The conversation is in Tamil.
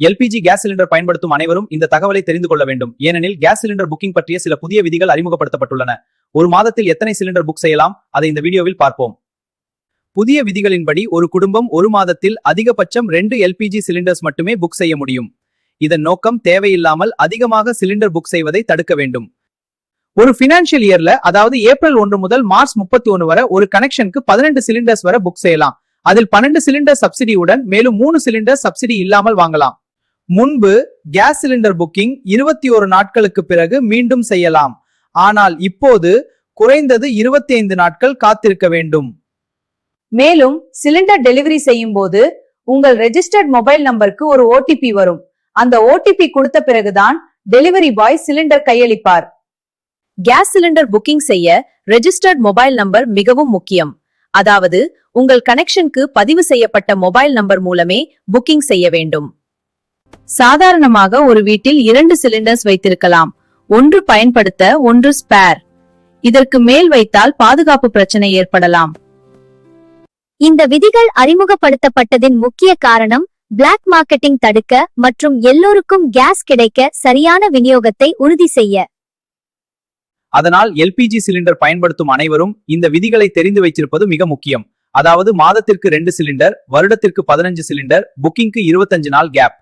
எல்பிஜி கேஸ் சிலிண்டர் பயன்படுத்தும் அனைவரும் இந்த தகவலை தெரிந்து கொள்ள வேண்டும். ஏனெனில் கேஸ் சிலிண்டர் புக்கிங் பற்றிய சில புதிய விதிகள் அறிமுகப்படுத்தப்பட்டுள்ளன. ஒரு மாதத்தில் எத்தனை சிலிண்டர் புக் செய்யலாம், அதை இந்த வீடியோவில் பார்ப்போம். புதிய விதிகளின்படி ஒரு குடும்பம் ஒரு மாதத்தில் அதிகபட்சம் 2 எல்பிஜி சிலிண்டர்ஸ் மட்டுமே புக் செய்ய முடியும். இதன் நோக்கம் தேவையில்லாமல் அதிகமாக சிலிண்டர் புக் செய்வதை தடுக்க வேண்டும். ஒரு பினான்சியல் இயர்ல, அதாவது ஏப்ரல் 1 முதல் மார்ச் 31 வரை ஒரு கனெக்ஷனுக்கு 12 சிலிண்டர்ஸ் வரை புக் செய்யலாம். அதில் 12 சிலிண்டர் சப்சிடியுடன் மேலும் 3 சிலிண்டர் சப்சிடி இல்லாமல் வாங்கலாம். முன்பு கேஸ் சிலிண்டர் புக்கிங் 21 நாட்களுக்கு பிறகு மீண்டும் செய்யலாம். ஆனால் இப்போது குறைந்தது 25 நாட்கள் காத்திருக்க வேண்டும். மேலும் சிலிண்டர் டெலிவரி செய்யும் போது உங்கள் ரெஜிஸ்டர்ட் மொபைல் நம்பருக்கு ஒரு ஓடிபி வரும். அந்த ஓடிபி கொடுத்த பிறகுதான் டெலிவரி பாய் சிலிண்டர் கையளிப்பார். கேஸ் சிலிண்டர் புக்கிங் செய்ய ரெஜிஸ்டர்ட் மொபைல் நம்பர் மிகவும் முக்கியம். அதாவது உங்கள் கனெக்ஷனுக்கு பதிவு செய்யப்பட்ட மொபைல் நம்பர் மூலமே புக்கிங் செய்ய வேண்டும். சாதாரணமாக ஒரு வீட்டில் 2 சிலிண்டர்ஸ் வைத்திருக்கலாம். ஒன்று பயன்படுத்த, ஒன்று ஸ்பேர். இதற்கு மேல் வைத்தால் பாதுகாப்பு பிரச்சனை ஏற்படலாம். இந்த விதிகள் அறிமுகப்படுத்தப்பட்டதின் முக்கிய காரணம் பிளாக் மார்க்கெட்டிங் தடுக்க மற்றும் எல்லோருக்கும் கேஸ் கிடைக்க சரியான விநியோகத்தை உறுதி செய்ய. அதனால் எல்பிஜி சிலிண்டர் பயன்படுத்தும் அனைவரும் இந்த விதிகளை தெரிந்து வைத்திருப்பது மிக முக்கியம். அதாவது மாதத்திற்கு 2 சிலிண்டர், வருடத்திற்கு 15 சிலிண்டர், புக்கிங்க்கு 25 நாள் கேப்.